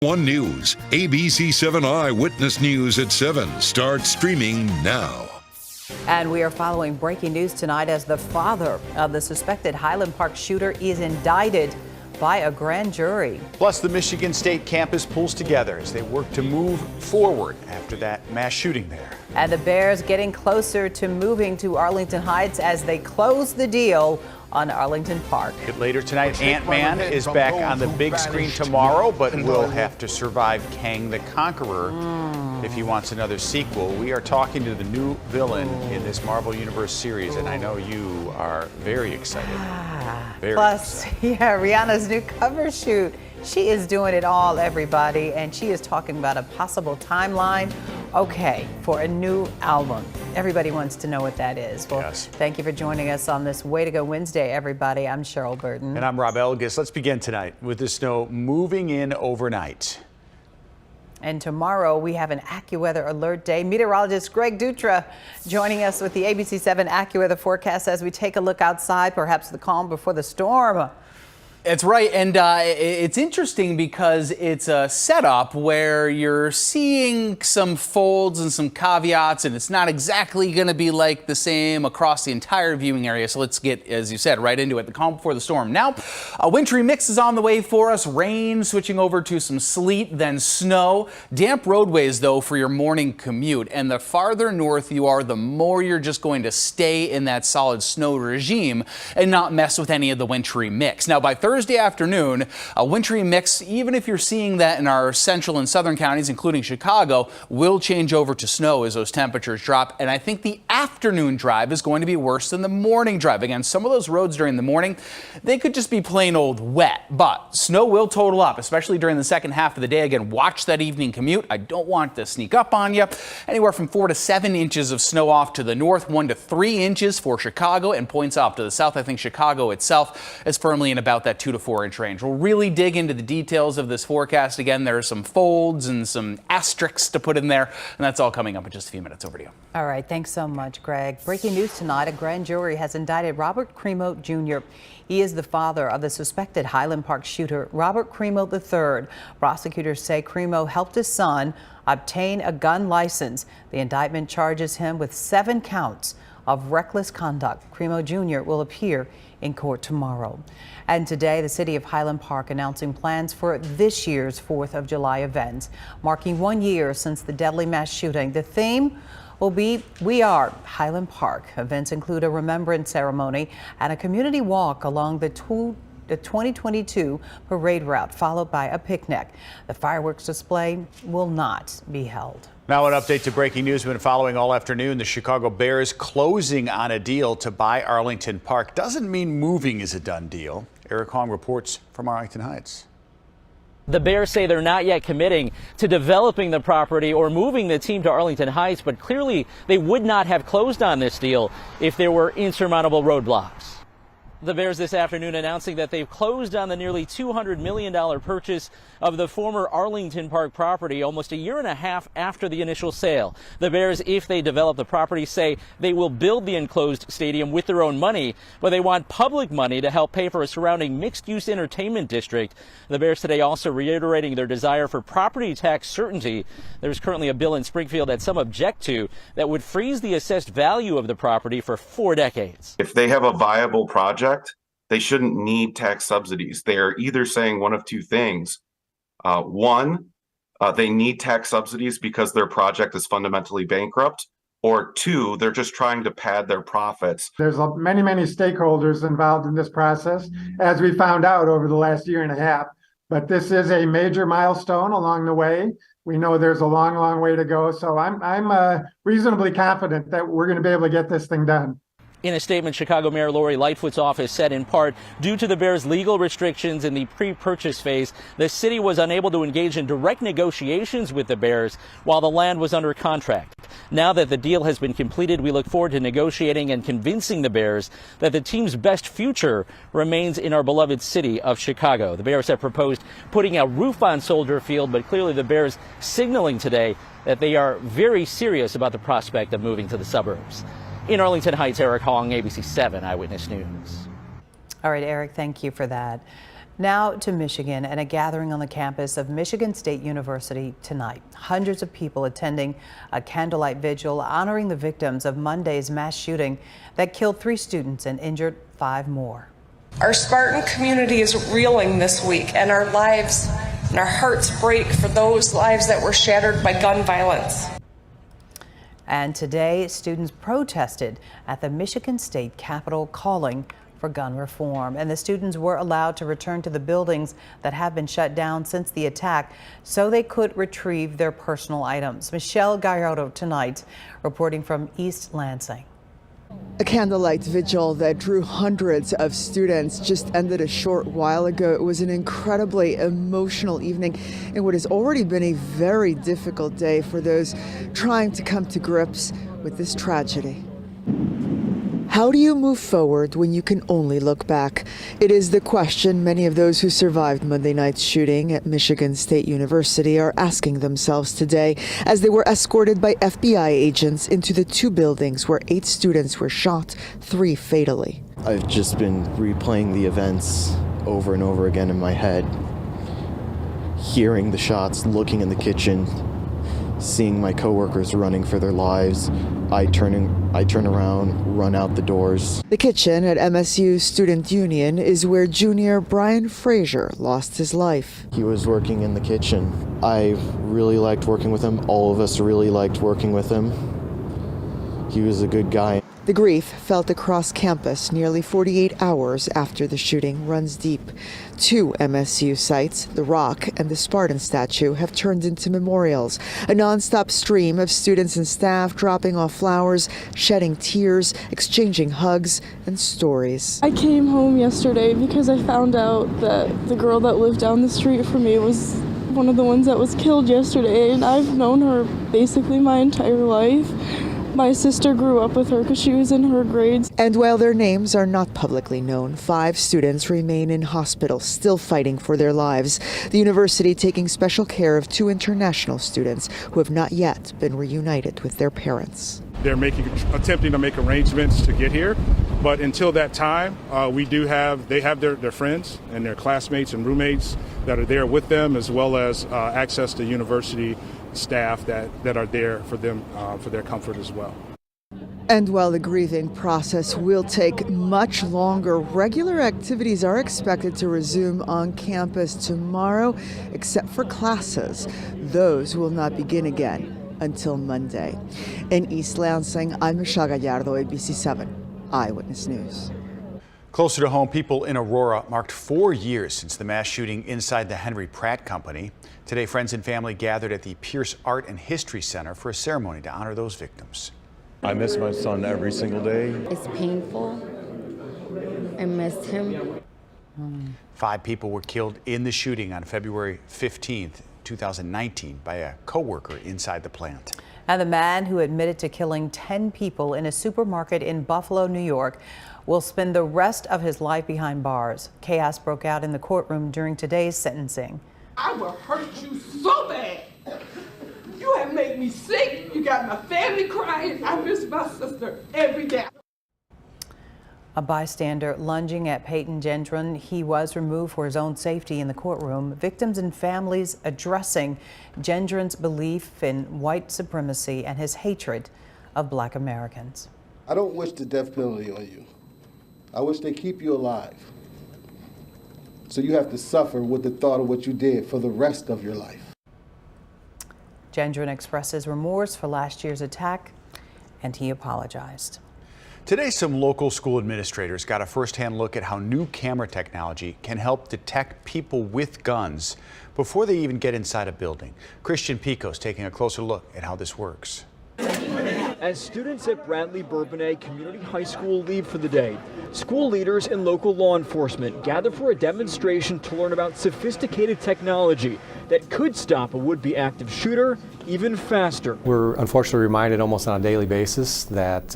1 News, ABC 7 Eyewitness News at 7 starts streaming now. And we are following breaking news tonight as the father of the suspected Highland Park shooter is indicted by a grand jury. Plus, the Michigan State campus pulls together as they work to move forward after that mass shooting there. And the Bears getting closer to moving to Arlington Heights as they close the deal on Arlington Park. Later tonight, Ant-Man is back on the big screen tomorrow, but will have to survive Kang the Conqueror if he wants another sequel. We are talking to the new villain in this Marvel Universe series, and I know you are very excited. Plus, Rihanna's new cover shoot. She is doing it all, everybody, and she is talking about a possible timeline, for a new album. Everybody wants to know what that is. Well, yes. Thank you for joining us on this Way to Go Wednesday, everybody. I'm Cheryl Burton. And I'm Rob Elgis. Let's begin tonight with the snow moving in overnight. And tomorrow we have an AccuWeather alert day. Meteorologist Greg Dutra joining us with the ABC 7 AccuWeather forecast as we take a look outside, perhaps the calm before the storm. That's right, and it's interesting because it's a setup where you're seeing some folds and some caveats, and it's not exactly going to be like the same across the entire viewing area. So let's get, as you said, right into it. The calm before the storm. Now, a wintry mix is on the way for us. Rain switching over to some sleet, then snow. Damp roadways, though, for your morning commute. And the farther north you are, the more you're just going to stay in that solid snow regime and not mess with any of the wintry mix. Now, by Thursday afternoon, a wintry mix, even if you're seeing that in our central and southern counties, including Chicago, will change over to snow as those temperatures drop. And I think the afternoon drive is going to be worse than the morning drive. Again, some of those roads during the morning, they could just be plain old wet, but snow will total up, especially during the second half of the day. Again, watch that evening commute. I don't want to sneak up on you. Anywhere from 4 to 7 inches of snow off to the north, 1 to 3 inches for Chicago, and points off to the south. I think Chicago itself is firmly in about that 2 to 4 inch range. We'll really dig into the details of this forecast. Again, there are some folds and some asterisks to put in there, and that's all coming up in just a few minutes. Over to you. All right, thanks so much, Greg. Breaking news tonight, a grand jury has indicted Robert Crimo Jr. He is the father of the suspected Highland Park shooter, Robert Crimo III. Prosecutors say Crimo helped his son obtain a gun license. The indictment charges him with 7 counts of reckless conduct. Crimo Jr. will appear in court tomorrow. And today, the city of Highland Park announcing plans for this year's 4th of July event, marking 1 year since the deadly mass shooting. The theme will be We Are Highland Park. Events include a remembrance ceremony and a community walk along the 2022 parade route, followed by a picnic. The fireworks display will not be held. Now an update to breaking news we've been following all afternoon. The Chicago Bears closing on a deal to buy Arlington Park. Doesn't mean moving is a done deal. Eric Hong reports from Arlington Heights. The Bears say they're not yet committing to developing the property or moving the team to Arlington Heights, but clearly they would not have closed on this deal if there were insurmountable roadblocks. The Bears this afternoon announcing that they've closed on the nearly $200 million purchase of the former Arlington Park property almost a year and a half after the initial sale. The Bears, if they develop the property, say they will build the enclosed stadium with their own money, but they want public money to help pay for a surrounding mixed-use entertainment district. The Bears today also reiterating their desire for property tax certainty. There's currently a bill in Springfield that some object to that would freeze the assessed value of the property for 4 decades. If they have a viable project, they shouldn't need tax subsidies. They're either saying one of two things. One, they need tax subsidies because their project is fundamentally bankrupt. Or 2, they're just trying to pad their profits. There's many stakeholders involved in this process, as we found out over the last year and a half. But this is a major milestone along the way. We know there's a long way to go. So I'm reasonably confident that we're going to be able to get this thing done. In a statement, Chicago Mayor Lori Lightfoot's office said in part, due to the Bears' legal restrictions in the pre-purchase phase, the city was unable to engage in direct negotiations with the Bears while the land was under contract. Now that the deal has been completed, we look forward to negotiating and convincing the Bears that the team's best future remains in our beloved city of Chicago. The Bears have proposed putting a roof on Soldier Field, but clearly the Bears signaling today that they are very serious about the prospect of moving to the suburbs. In Arlington Heights, Eric Hong, ABC 7 Eyewitness News. All right, Eric, thank you for that. Now to Michigan and a gathering on the campus of Michigan State University tonight. Hundreds of people attending a candlelight vigil honoring the victims of Monday's mass shooting that killed 3 students and injured 5 more. Our Spartan community is reeling this week, and our lives and our hearts break for those lives that were shattered by gun violence. And today, students protested at the Michigan State Capitol calling for gun reform. And the students were allowed to return to the buildings that have been shut down since the attack so they could retrieve their personal items. Michelle Gallardo tonight, reporting from East Lansing. A candlelight vigil that drew hundreds of students just ended a short while ago. It was an incredibly emotional evening in what has already been a very difficult day for those trying to come to grips with this tragedy. How do you move forward when you can only look back? It is the question many of those who survived Monday night's shooting at Michigan State University are asking themselves today as they were escorted by FBI agents into the 2 buildings where 8 students were shot, 3 fatally. I've just been replaying the events over and over again in my head, hearing the shots, looking in the kitchen, seeing my coworkers running for their lives. I turn around, run out the doors. The kitchen at MSU Student Union is where junior Brian Frazier lost his life. He was working in the kitchen. I really liked working with him. All of us really liked working with him. He was a good guy. The grief felt across campus nearly 48 hours after the shooting runs deep. 2 MSU sites, the Rock and the Spartan statue, have turned into memorials. A nonstop stream of students and staff dropping off flowers, shedding tears, exchanging hugs and stories. I came home yesterday because I found out that the girl that lived down the street from me was one of the ones that was killed yesterday, and I've known her basically my entire life. My sister grew up with her because she was in her grades. And while their names are not publicly known, 5 students remain in hospital, still fighting for their lives. The university taking special care of 2 international students who have not yet been reunited with their parents. They're attempting to make arrangements to get here, but until that time, they have their friends and their classmates and roommates that are there with them, as well as access to university staff that are there for them for their comfort as well. And while the grieving process will take much longer, regular activities are expected to resume on campus tomorrow, except for classes. Those will not begin again until Monday. In East Lansing, I'm Michelle Gallardo, ABC 7 Eyewitness News. Closer to home, people in Aurora marked 4 years since the mass shooting inside the Henry Pratt Company. Today, friends and family gathered at the Pierce Art and History Center for a ceremony to honor those victims. I miss my son every single day. It's painful. I missed him. 5 people were killed in the shooting on February 15th, 2019 by a co-worker inside the plant. And the man who admitted to killing 10 people in a supermarket in Buffalo, New York, will spend the rest of his life behind bars. Chaos broke out in the courtroom during today's sentencing. I will hurt you so bad. You have made me sick. You got my family crying. I miss my sister every day. A bystander lunging at Peyton Gendron. He was removed for his own safety in the courtroom. Victims and families addressing Gendron's belief in white supremacy and his hatred of Black Americans. I don't wish the death penalty on you. I wish they keep you alive. So you have to suffer with the thought of what you did for the rest of your life. Gendron expresses remorse for last year's attack, and he apologized. Today, some local school administrators got a firsthand look at how new camera technology can help detect people with guns before they even get inside a building. Christian Pico's taking a closer look at how this works. As students at Bradley Bourbonnais Community High School leave for the day, school leaders and local law enforcement gather for a demonstration to learn about sophisticated technology that could stop a would-be active shooter even faster. We're unfortunately reminded almost on a daily basis that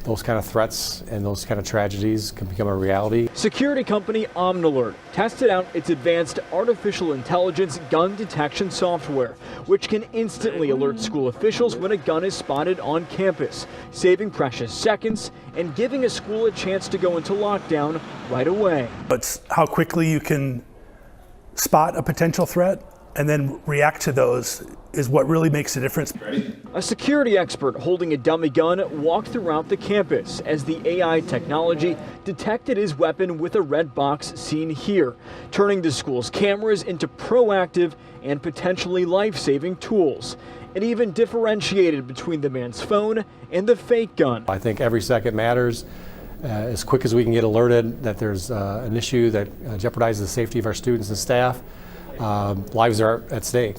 those kind of threats and those kind of tragedies can become a reality. Security company Omnalert tested out its advanced artificial intelligence gun detection software, which can instantly alert school officials when a gun is spotted on campus, saving precious seconds and giving a school a chance to go into lockdown right away. It's how quickly you can spot a potential threat and then react to those is what really makes a difference. A security expert holding a dummy gun walked throughout the campus as the AI technology detected his weapon with a red box seen here, turning the school's cameras into proactive and potentially life-saving tools. It even differentiated between the man's phone and the fake gun. I think every second matters. As quick as we can get alerted that there's an issue that jeopardizes the safety of our students and staff, lives are at stake.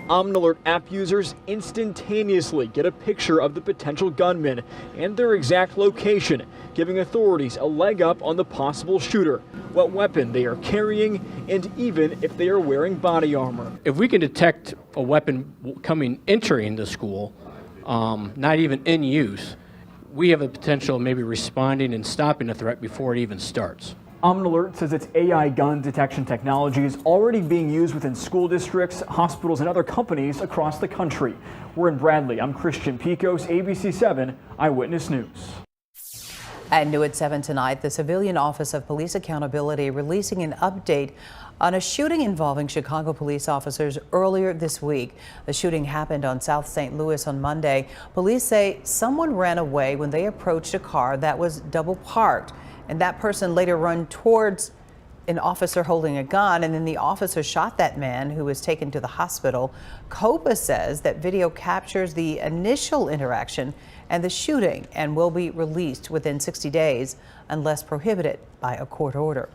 OmniAlert app users instantaneously get a picture of the potential gunman and their exact location, giving authorities a leg up on the possible shooter, what weapon they are carrying, and even if they are wearing body armor. If we can detect a weapon entering the school, not even in use, we have the potential of maybe responding and stopping the threat before it even starts. OmniAlert says its AI gun detection technology is already being used within school districts, hospitals, and other companies across the country. We're in Bradley. I'm Christian Picos, ABC 7 Eyewitness News. At new at 7 tonight, the Civilian Office of Police Accountability releasing an update on a shooting involving Chicago police officers earlier this week. The shooting happened on South St. Louis on Monday. Police say someone ran away when they approached a car that was double parked, and that person later ran towards an officer holding a gun, and then the officer shot that man, who was taken to the hospital. COPA says that video captures the initial interaction and the shooting and will be released within 60 days unless prohibited by a court order.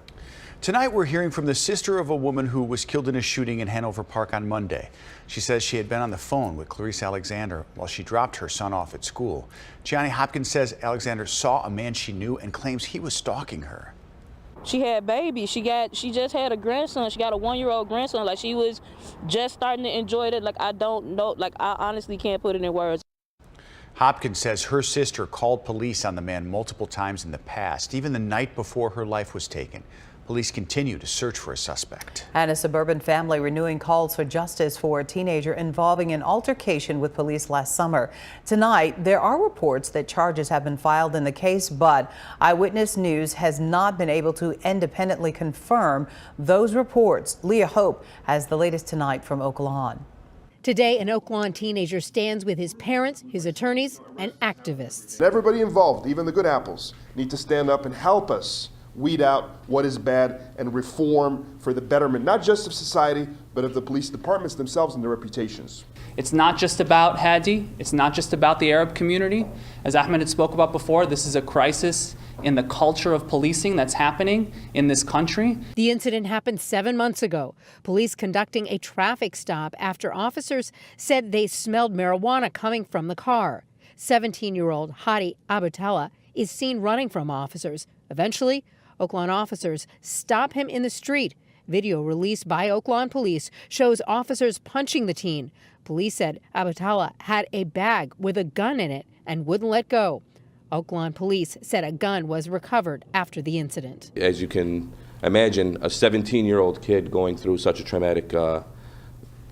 Tonight, we're hearing from the sister of a woman who was killed in a shooting in Hanover Park on Monday. She says she had been on the phone with Clarice Alexander while she dropped her son off at school. Gianni Hopkins says Alexander saw a man she knew and claims he was stalking her. She had babies. She just had a grandson. She got a 1-year-old grandson. Like, she was just starting to enjoy it. Like, I don't know. Like, I honestly can't put it in words. Hopkins says her sister called police on the man multiple times in the past, even the night before her life was taken. Police continue to search for a suspect. And a suburban family renewing calls for justice for a teenager involving an altercation with police last summer. Tonight, there are reports that charges have been filed in the case, but Eyewitness News has not been able to independently confirm those reports. Leah Hope has the latest tonight from Oak Lawn. Today, an Oak Lawn teenager stands with his parents, his attorneys, and activists. Everybody involved, even the good apples, need to stand up and help us weed out what is bad and reform for the betterment, not just of society, but of the police departments themselves and their reputations. It's not just about Hadi. It's not just about the Arab community. As Ahmed had spoke about before, this is a crisis in the culture of policing that's happening in this country. The incident happened 7 months ago. Police conducting a traffic stop after officers said they smelled marijuana coming from the car. 17-year-old Hadi Abutella is seen running from officers. Eventually, Oak Lawn officers stop him in the street. Video released by Oak Lawn police shows officers punching the teen. Police said Abutella had a bag with a gun in it and wouldn't let go. Oak Lawn police said a gun was recovered after the incident. As you can imagine, a 17-year-old kid going through such a traumatic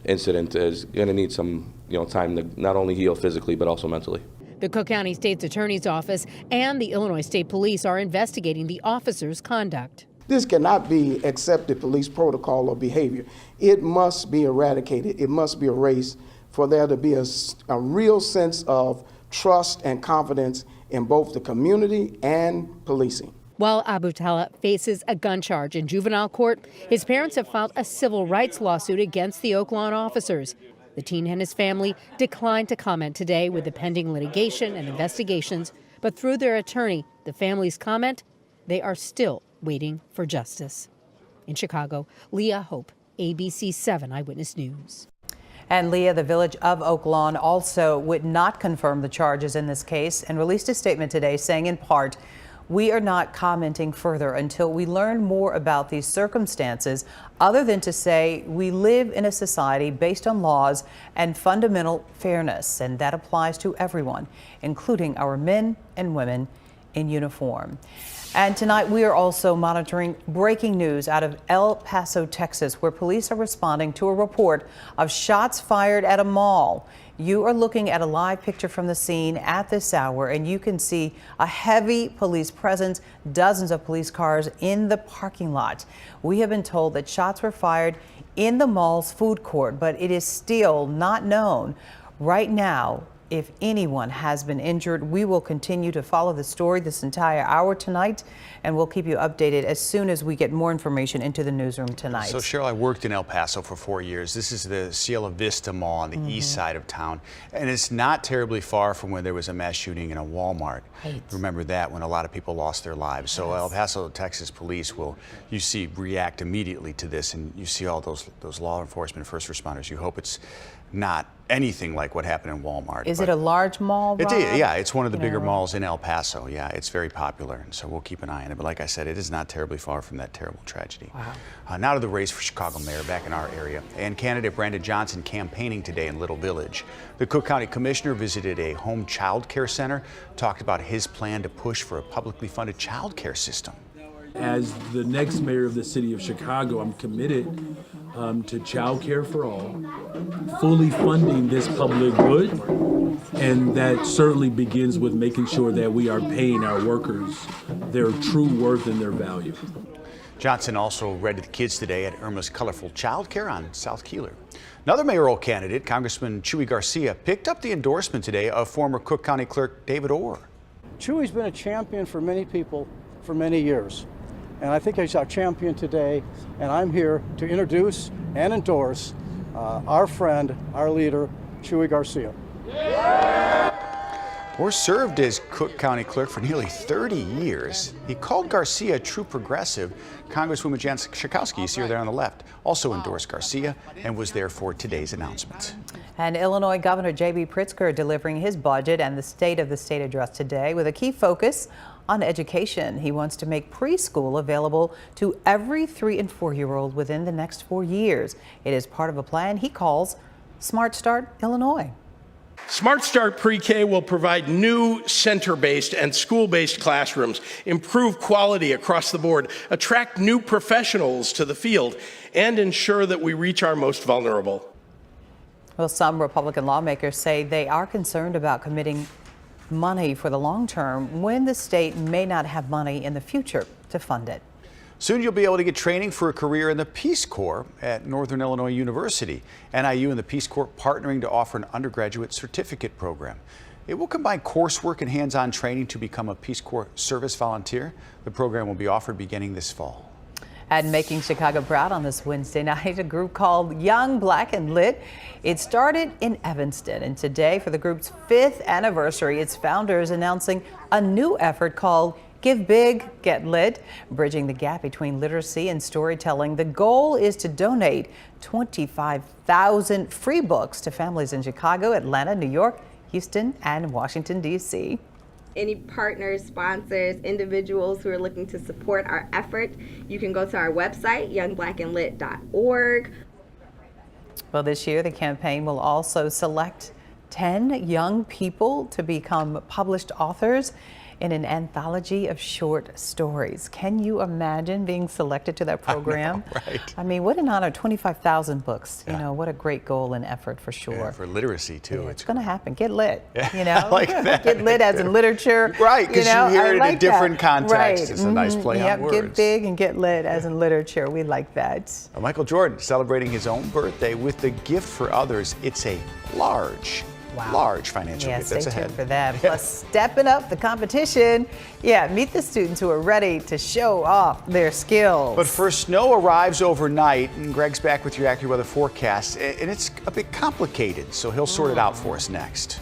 incident is going to need some time to not only heal physically but also mentally. The Cook County State's Attorney's Office and the Illinois State Police are investigating the officer's conduct. This cannot be accepted police protocol or behavior. It must be eradicated. It must be erased for there to be a real sense of trust and confidence in both the community and policing. While Abutella faces a gun charge in juvenile court, his parents have filed a civil rights lawsuit against the Oak Lawn officers. The teen and his family declined to comment today with the pending litigation and investigations, but through their attorney, the family's comment, they are still waiting for justice. In Chicago, Leah Hope, ABC 7 Eyewitness News. And Leah, the village of Oak Lawn also would not confirm the charges in this case and released a statement today saying in part, "We are not commenting further until we learn more about these circumstances, other than to say we live in a society based on laws and fundamental fairness, and that applies to everyone, including our men and women in uniform. And tonight we are also monitoring breaking news out of El Paso, Texas, where police are responding to a report of shots fired at a mall. You are looking at a live picture from the scene at this hour, and you can see a heavy police presence, dozens of police cars in the parking lot. We have been told that shots were fired in the mall's food court, but it is still not known right now if anyone has been injured. We will continue to follow the story this entire hour tonight, and we'll keep you updated as soon as we get more information into the newsroom tonight. So Cheryl, I worked in El Paso for 4 years. This is the Cielo Vista Mall on the east side of town, and it's not terribly far from where there was a mass shooting in a Walmart. Right. Remember that, when a lot of people lost their lives. So El Paso, Texas police will, you see, react immediately to this, and you see all those law enforcement first responders. You hope it's not anything like what happened in Walmart. Is it a large mall, Rob? Yeah, it's one of the bigger malls in El Paso. Yeah, it's very popular, and so we'll keep an eye on it. But like I said, it is not terribly far from that terrible tragedy. Wow. Now to the race for Chicago mayor back in our area. And candidate Brandon Johnson campaigning today in Little Village. The Cook County Commissioner visited a home child care center, talked about his plan to push for a publicly funded child care system. As the next mayor of the city of Chicago, I'm committed to child care for all, fully funding this public good, and that certainly begins with making sure that we are paying our workers their true worth and their value. Johnson also read to the kids today at Irma's Colorful Child Care on South Keeler. Another mayoral candidate, Congressman Chuy Garcia, picked up the endorsement today of former Cook County Clerk David Orr. Chuy's been a champion for many people for many years. And I think he's our champion today, and I'm here to introduce and endorse our friend, our leader, Chuy Garcia. Orr served as Cook County Clerk for nearly 30 years. He called Garcia a true progressive. Congresswoman Jan Schakowsky, you see her there on the left, also endorsed Garcia and was there for today's announcement. And Illinois Governor J.B. Pritzker delivering his budget and the State of the State address today with a key focus on education. He wants to make preschool available to every 3- and 4-year-old within the next 4 years. It is part of a plan he calls Smart Start Illinois. Smart Start Pre-K will provide new center-based and school-based classrooms, improve quality across the board, attract new professionals to the field, and ensure that we reach our most vulnerable. Well, some Republican lawmakers say they are concerned about committing money for the long term when the state may not have money in the future to fund it. Soon you'll be able to get training for a career in the Peace Corps at Northern Illinois University. NIU and the Peace Corps partnering to offer an undergraduate certificate program. It will combine coursework and hands-on training to become a Peace Corps service volunteer. The program will be offered beginning this fall. And making Chicago proud on this Wednesday night, a group called Young, Black and Lit. It started in Evanston, and today, for the group's 5th anniversary, its founders announcing a new effort called Give Big, Get Lit, bridging the gap between literacy and storytelling. The goal is to donate 25,000 free books to families in Chicago, Atlanta, New York, Houston, and Washington, D.C. Any partners, sponsors, individuals who are looking to support our effort, you can go to our website, youngblackandlit.org. Well, this year the campaign will also select 10 young people to become published authors in an anthology of short stories. Can you imagine being selected to that program? I know, right? I mean, what an honor, 25,000 books. You know, what a great goal and effort for sure. Yeah, for literacy too. Yeah, it's going to happen. Get lit, Yeah, you know? I like that. Get lit as in literature. Right, because you hear it in a different context. Right. It's a nice play on words. Get big and get lit as in literature. We like that. Michael Jordan celebrating his own birthday with the gift for others. It's a large financial gift that's stay ahead. tuned for that. Plus, stepping up the competition. Yeah, meet the students who are ready to show off their skills. But first, snow arrives overnight, and Greg's back with your AccuWeather forecast, and it's a bit complicated, so he'll sort it out for us next.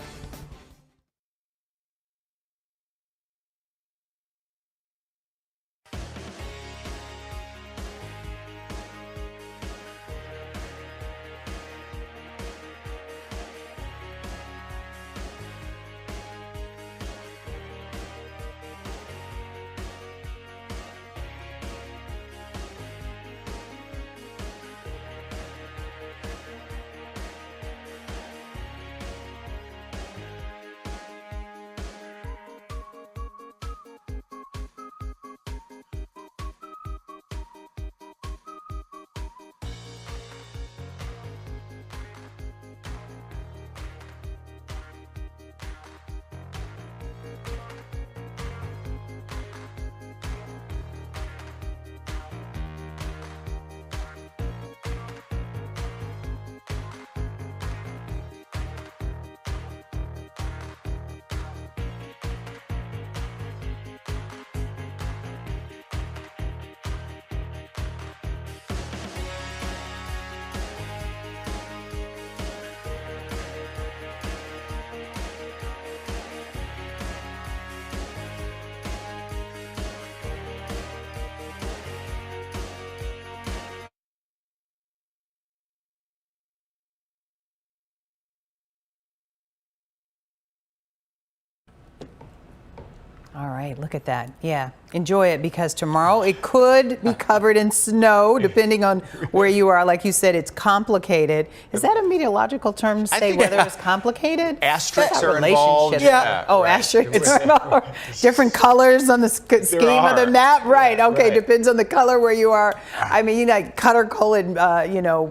All right, look at that. Yeah, enjoy it, because tomorrow it could be covered in snow depending on where you are. Like you said, it's complicated. Is that a meteorological term to say weather is complicated? Asterisks are involved. Yeah. Oh, right. Asterisks are involved. Different colors on the scheme of the map. Right. Okay. Right. Depends on the color where you are. I mean, color-colored,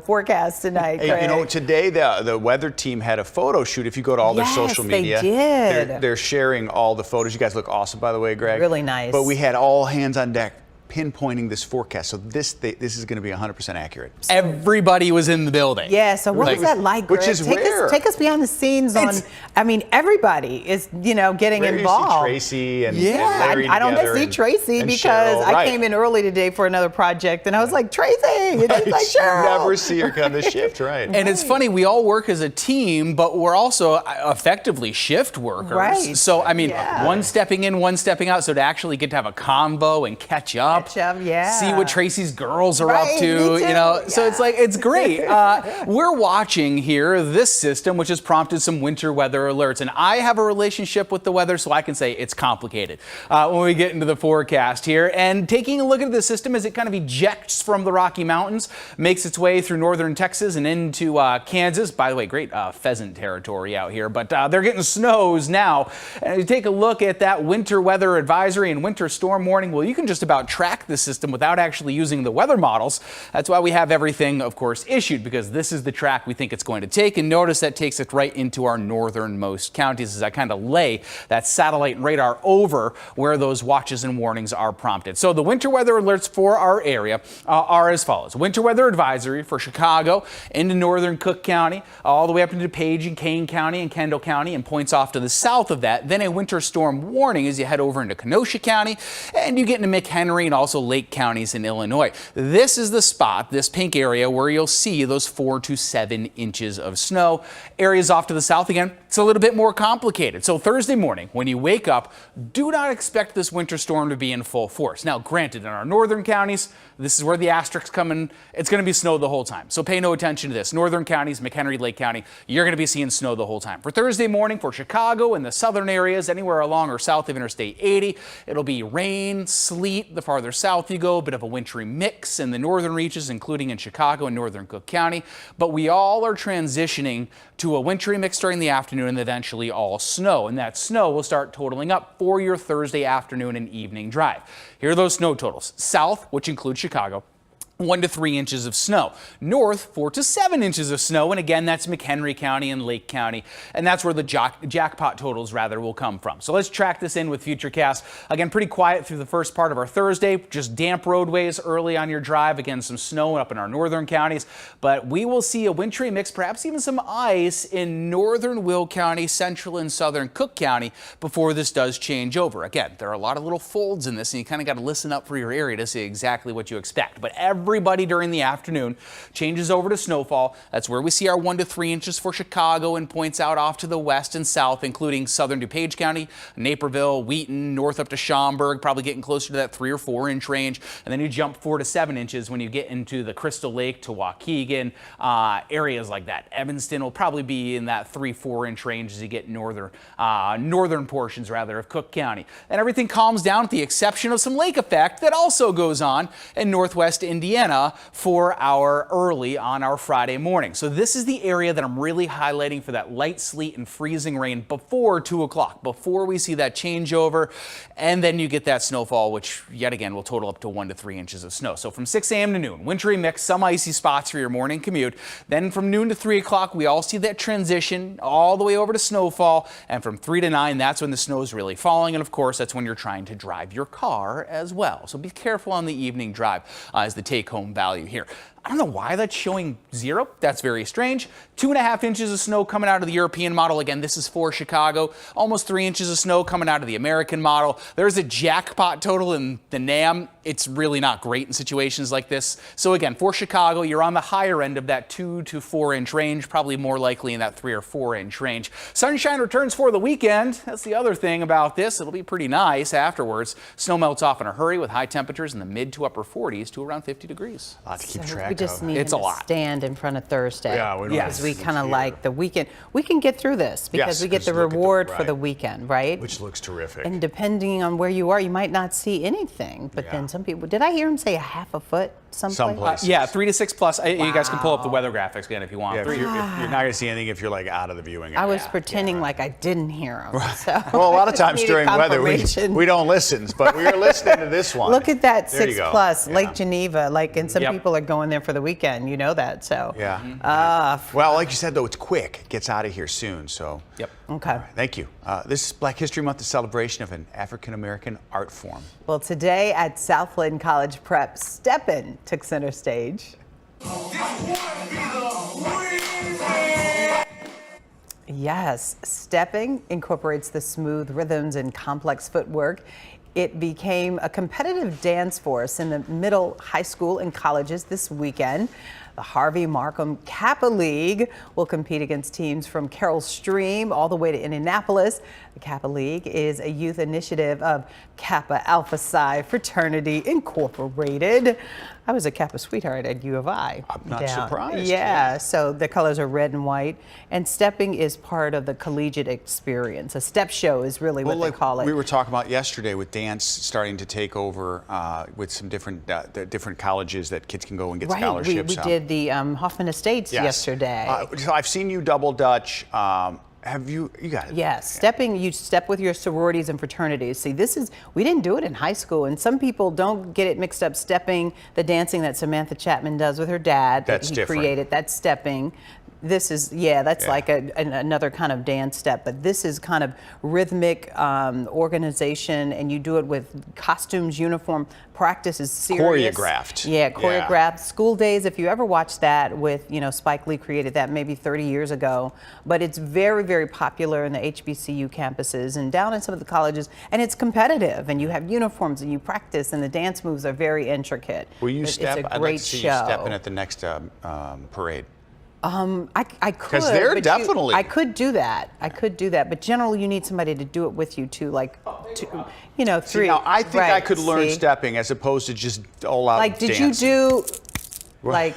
forecast tonight. Hey, today the weather team had a photo shoot. If you go to all their social media, they did. They're sharing all the photos. You guys look awesome, by the way, Greg. Really nice. But we had all hands on deck pinpointing this forecast. So this is going to be 100% accurate. Everybody was in the building. Yeah, so what was that like, Greg? Which is rare. Take us behind the scenes on, everybody is, getting involved. Tracy and Larry I don't see Tracy because Cheryl, I came in early today for another project and I was like, Tracy, and he's like, Cheryl. Never see her come to shift, right. And it's funny, we all work as a team, but we're also effectively shift workers. Right. So, one stepping in, one stepping out, so to actually get to have a convo and catch up. See what Tracy's girls are up to, so it's great. We're watching here this system, which has prompted some winter weather alerts, and I have a relationship with the weather, so I can say it's complicated when we get into the forecast here. And taking a look at the system as it kind of ejects from the Rocky Mountains, makes its way through northern Texas and into Kansas. By the way, great pheasant territory out here, but they're getting snows now. And you take a look at that winter weather advisory and winter storm warning. Well, you can just about track the system without actually using the weather models. That's why we have everything, of course, issued, because this is the track we think it's going to take. And notice that takes it right into our northernmost counties as I kind of lay that satellite and radar over where those watches and warnings are prompted. So the winter weather alerts for our area are as follows. Winter weather advisory for Chicago into northern Cook County, all the way up into DuPage and Kane County and Kendall County, and points off to the south of that. Then a winter storm warning as you head over into Kenosha County and you get into McHenry and also Lake counties in Illinois. This is the spot, this pink area, where you'll see those 4 to 7 inches of snow. Areas off to the south, again, it's a little bit more complicated. So Thursday morning, when you wake up, do not expect this winter storm to be in full force. Now, granted, in our northern counties, this is where the asterisks come in. It's going to be snow the whole time. So pay no attention to this. Northern counties, McHenry, Lake County, you're going to be seeing snow the whole time. For Thursday morning, for Chicago and the southern areas, anywhere along or south of Interstate 80, it'll be rain, sleet. The farther south you go, a bit of a wintry mix in the northern reaches, including in Chicago and northern Cook County. But we all are transitioning to a wintry mix during the afternoon and eventually all snow. And that snow will start totaling up for your Thursday afternoon and evening drive. Here are those snow totals. South, which includes Chicago, 1 to 3 inches of snow. North, 4 to 7 inches of snow. And again, that's McHenry County and Lake County. And that's where the jackpot totals, will come from. So let's track this in with Futurecast. Again, pretty quiet through the first part of our Thursday. Just damp roadways early on your drive. Again, some snow up in our northern counties. But we will see a wintry mix, perhaps even some ice in northern Will County, central and southern Cook County before this does change over. Again, there are a lot of little folds in this, and you kind of got to listen up for your area to see exactly what you expect. But everybody during the afternoon changes over to snowfall. That's where we see our 1 to 3 inches for Chicago and points out off to the west and south, including southern DuPage County, Naperville, Wheaton, north up to Schaumburg, probably getting closer to that 3 or 4 inch range. And then you jump 4 to 7 inches when you get into the Crystal Lake to Waukegan, areas like that. Evanston will probably be in that 3-4 inch range as you get northern portions of Cook County. And everything calms down with the exception of some lake effect that also goes on in northwest Indiana for our early on our Friday morning. So this is the area that I'm really highlighting for that light sleet and freezing rain before 2 o'clock, before we see that changeover. And then you get that snowfall, which yet again will total up to 1 to 3 inches of snow. So from 6 a.m. to noon, wintry mix, some icy spots for your morning commute. Then from noon to 3 o'clock, we all see that transition all the way over to snowfall. And from 3 to 9, that's when the snow is really falling. And of course, that's when you're trying to drive your car as well. So be careful on the evening drive as the take-home value here. I don't know why that's showing 0. That's very strange. 2.5 inches of snow coming out of the European model. Again, this is for Chicago. Almost 3 inches of snow coming out of the American model. There's a jackpot total in the NAM. It's really not great in situations like this. So again, for Chicago, you're on the higher end of that 2 to 4 inch range, probably more likely in that 3 or 4 inch range. Sunshine returns for the weekend. That's the other thing about this. It'll be pretty nice afterwards. Snow melts off in a hurry with high temperatures in the mid to upper 40s to around 50 degrees. A lot to keep track We just need it's him a to lot. stand in front of Thursday. Yeah, we don't Yes. Because we kind of like the weekend. We can get through this because Yes, we get the 'cause look at the- reward for right. the weekend, right? Which looks terrific. And depending on where you are, you might not see anything. But then some people, did I hear him say a half a foot someplace? Yeah, 3 to 6 plus. You guys can pull up the weather graphics again if you want. Yeah, if you're not going to see anything if you're like out of the viewing I area. was pretending like I didn't hear him. So Well, a lot of I just times needed during weather, confirmation. we don't listen, but we are listening to this one. Look at that, There you 6 go. plus, Yeah. Lake Geneva, and some Yep. people are going there for the weekend, you know that, so. Yeah. Well, like you said, though, it's quick. It gets out of here soon, so. Yep. Okay. Thank you. This is Black History Month, a celebration of an African-American art form. Well, today at Southland College Prep, Steppin' took center stage. Yes, stepping incorporates the smooth rhythms and complex footwork. It became a competitive dance force in the middle, high school, and colleges this weekend. The Harvey Markham Kappa League will compete against teams from Carroll Stream all the way to Indianapolis. The Kappa League is a youth initiative of Kappa Alpha Psi Fraternity Incorporated. I was a Kappa sweetheart at U of I. I'm not surprised. Yeah, so the colors are red and white, and stepping is part of the collegiate experience. A step show is really what they call it. We were talking about yesterday with dance starting to take over with some different colleges that kids can go and get scholarships. We did the Hoffman Estates yesterday. So I've seen you double dutch. Have you got it? Yes, stepping, you step with your sororities and fraternities. See, we didn't do it in high school, and some people don't get it mixed up. Stepping, the dancing that Samantha Chapman does with her dad, That's that he different. created, that's stepping. This is, that's like another kind of dance step, but this is kind of rhythmic organization, and you do it with costumes, uniform, practice is serious. Choreographed. Yeah, choreographed. School Days, if you ever watched that with, Spike Lee created that maybe 30 years ago, but it's very, very popular in the HBCU campuses and down in some of the colleges, and it's competitive, and you have uniforms and you practice, and the dance moves are very intricate. Will you step? It's a I'd great like to see show. you stepping at the next parade. I could. 'Cause they're but definitely- I could do that. But generally, you need somebody to do it with you too, three. See, now, I think I Right, could learn see? stepping as opposed to just all out Like, did dance. you do? Like,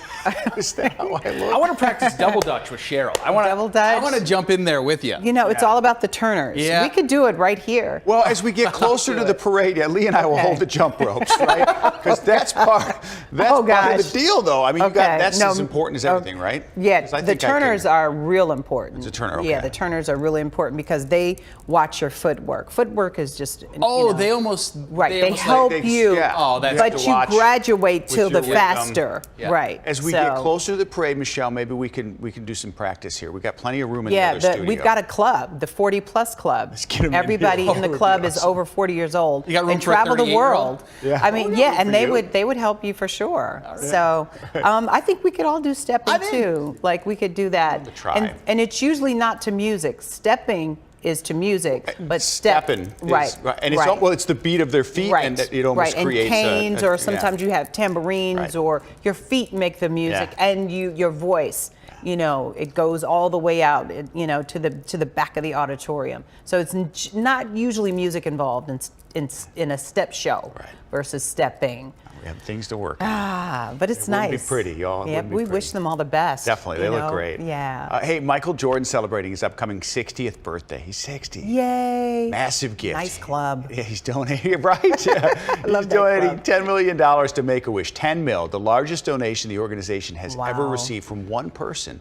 is that how I look? I want to practice double dutch with Cheryl. I want to jump in there with you. It's all about the turners. Yeah. We could do it right here. Well, as we get closer to the parade, Lee and I will hold the jump ropes, right? Because that's part of the deal, though. I mean, that's as important as everything, right? Yeah, 'Cause I the think I turners can- are real important. It's a turner, Yeah, okay. the turners are really important because they watch your footwork. Footwork is just. They almost Right, they almost help like you. Yeah. Oh, that's but you graduate till the your rhythm. faster. Yeah. Right. As we get closer to the parade, Michelle, maybe we can do some practice here. We've got plenty of room in the other studio. We've got a club, the 40 plus club. Let's get 'em in Everybody here. in the Oh, would club be is awesome. over 40 years old. You got room and for a travel the 38-year-old? world. Yeah. I mean, Oh, and for they you. would help you for sure. So I think we could all do stepping too. Like we could do that. try. And it's usually not to music. Stepping is to music, but Stepping, right, and it's right. Well, it's the beat of their feet, Right, and it almost right. creates and canes, a or sometimes you have tambourines, Right. or your feet make the music, Yeah. and your voice. It goes all the way out, to the back of the auditorium. So it's not usually music involved in a step show versus stepping. We have things to work. But it's It nice. wouldn't be pretty, y'all. It Yep, wouldn't be we pretty. wish them all the best. Definitely, they look great. Yeah. Hey, Michael Jordan celebrating his upcoming 60th birthday. He's 60. Yay. Massive gift. Nice club. Yeah, he's donating, right? Yeah. He's donating $10 million to Make-A-Wish. 10 mil, the largest donation the organization has ever received from one person.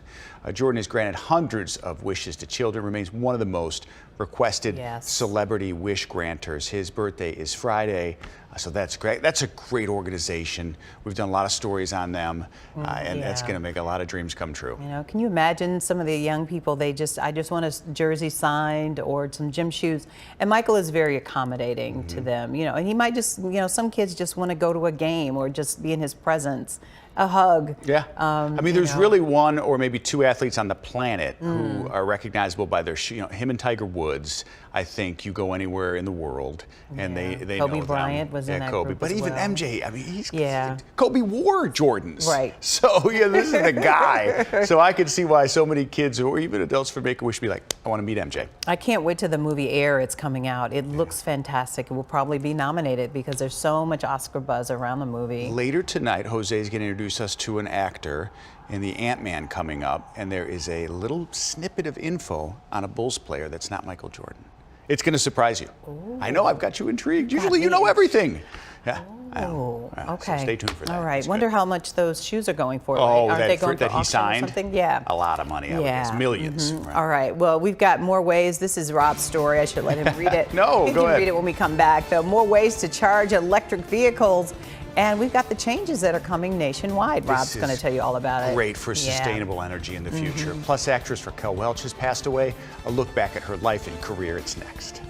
Jordan has granted hundreds of wishes to children, remains one of the most requested celebrity wish granters. His birthday is Friday, so that's great. That's a great organization. We've done a lot of stories on them, and that's going to make a lot of dreams come true. Can you imagine some of the young people, I just want a jersey signed or some gym shoes. And Michael is very accommodating to them, and he might just, some kids just want to go to a game or just be in his presence. A hug. Yeah. I mean, there's really one or maybe two athletes on the planet who are recognizable by their shoe. Him and Tiger Woods. I think you go anywhere in the world and they know them. Kobe Bryant was in that Kobe. group But as even well. MJ. I mean, Yeah. Kobe wore Jordans. Right. So this is the guy. So I could see why so many kids or even adults for Make-A-Wish be like, I want to meet MJ. I can't wait till the movie Air. It's coming out. It looks fantastic. It will probably be nominated because there's so much Oscar buzz around the movie. Later tonight, Jose is going to introduce introduce us to an actor in the Ant-Man coming up, and there is a little snippet of info on a Bulls player that's not Michael Jordan. It's going to surprise you. Ooh. I know, I've got you intrigued. Usually you know everything. Yeah. Oh, okay. So stay tuned for that. All right. It's Wonder good. how much those shoes are going for. Oh, Aren't they going that for he auction or signed? something? Yeah. A lot of money, I would guess. Millions. Mhm. Right. All right. Well, we've got more ways. This is Rob's story. I should let him read it. No, he go can ahead. read it when we come back, though. More ways to charge electric vehicles. And we've got the changes that are coming nationwide. Rob's going to tell you all about it. Great for sustainable energy in the future. Plus, actress Raquel Welch has passed away. A look back at her life and career. It's next.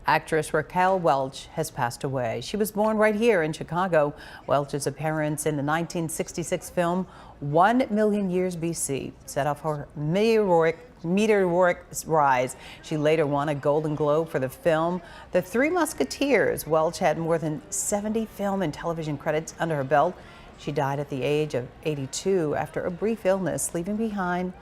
Actress Raquel Welch has passed away. She was born right here in Chicago. Welch's appearance in the 1966 film 1 Million Years BC set off her meteoric rise. She later won a Golden Globe for the film The Three Musketeers. Welch had more than 70 film and television credits under her belt. She died at the age of 82 after a brief illness, leaving behind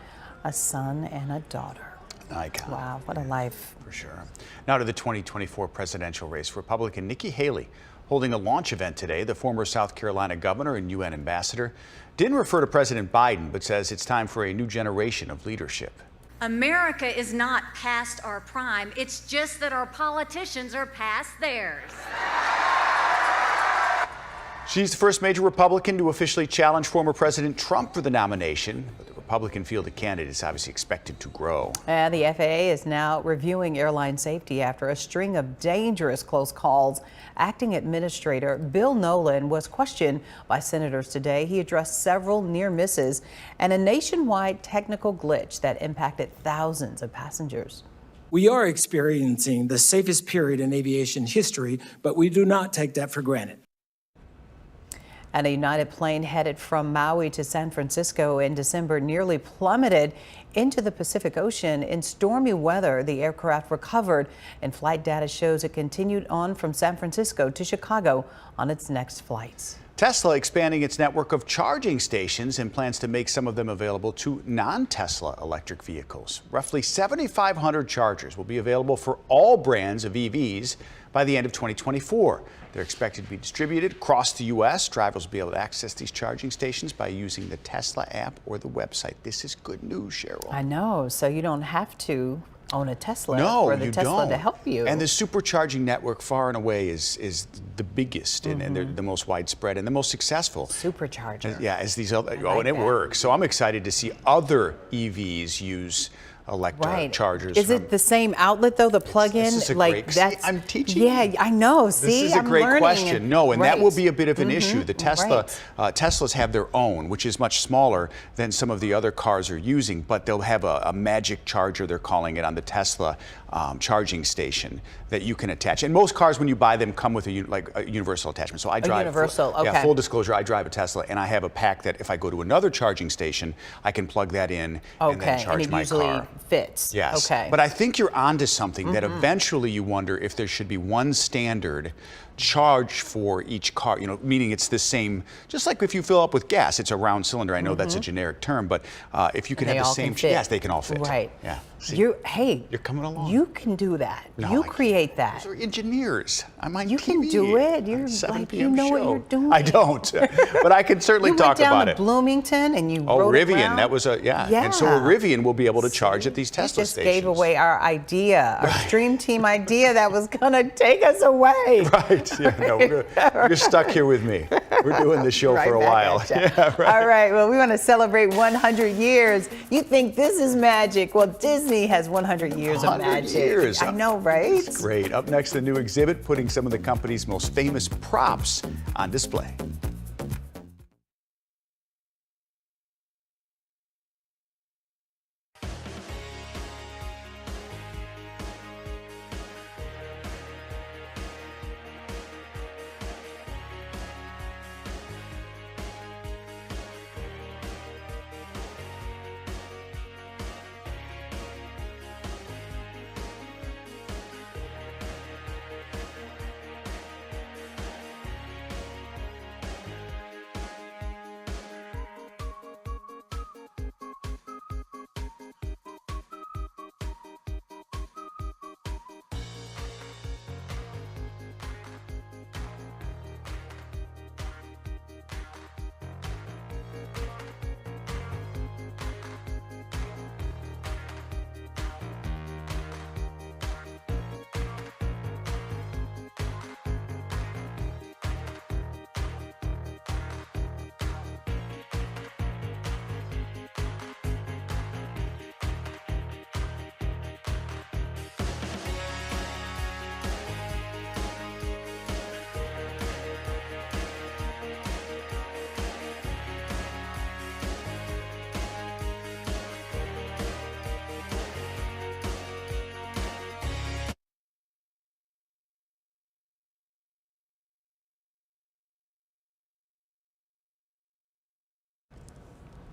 a son and a daughter. Icon. Wow, what a life. For sure. Now to the 2024 presidential race. Republican Nikki Haley holding a launch event today. The former South Carolina governor and UN ambassador didn't refer to President Biden, but says it's time for a new generation of leadership. America is not past our prime. It's just that our politicians are past theirs. She's the first major Republican to officially challenge former President Trump for the nomination. But the Republican field of candidates obviously expected to grow. And the FAA is now reviewing airline safety after a string of dangerous close calls. Acting Administrator Bill Nolan was questioned by senators today. He addressed several near misses and a nationwide technical glitch that impacted thousands of passengers. We are experiencing the safest period in aviation history, but we do not take that for granted. And a United plane headed from Maui to San Francisco in December nearly plummeted into the Pacific Ocean. In stormy weather, the aircraft recovered, and flight data shows it continued on from San Francisco to Chicago on its next flights. Tesla expanding its network of charging stations and plans to make some of them available to non-Tesla electric vehicles. Roughly 7,500 chargers will be available for all brands of EVs by the end of 2024. They're expected to be distributed across the U.S. Drivers will be able to access these charging stations by using the Tesla app or the website. This is good news, Cheryl. I know, so you don't have to own a Tesla for the Tesla to help you. And the supercharging network far and away is the biggest and they're the most widespread and the most successful. Supercharger. Yeah, as these other, and it works. So I'm excited to see other EVs use electric chargers. Is it the same outlet though? The plug-in, this is a like great, that's. See, I'm teaching. Yeah, I know. See, this is a great question. No, and that will be a bit of an Mm-hmm. issue. The Teslas have their own, which is much smaller than some of the other cars are using, but they'll have a magic charger, they're calling it, on the Tesla charging station that you can attach. And most cars, when you buy them, come with a universal attachment. So I drive. Universal, okay. Yeah, full disclosure, I drive a Tesla, and I have a pack that if I go to another charging station, I can plug that in and then charge my car. Fits. Yes. Okay. But I think you're onto something that eventually you wonder if there should be one standard charge for each car, you know, meaning it's the same, just like if you fill up with gas, it's a round cylinder. I know that's a generic term, but if you could have the same, yes, they can all fit. Right. Yeah. See, You're coming along. You can do that. No, you create that. Those are engineers. I'm on You TV. can do it. You're 7 like, p.m. you know show. what you're doing. I don't, but I can certainly talk You about went down it. to Bloomington and you Oh, rode Rivian, around. that was and so Rivian will be able to charge at these Tesla Just stations. gave away our idea, our Dream Team idea that was gonna take us away. Right, yeah, no, you're stuck here with me. We're doing this show Right for a back while. at ya. Yeah, right. All right, well, we want to celebrate 100 years. You think this is magic? Well, Disney has 100 years of 100 magic. years. I know, right? It's great. Up next, the new exhibit putting some of the company's most famous props on display.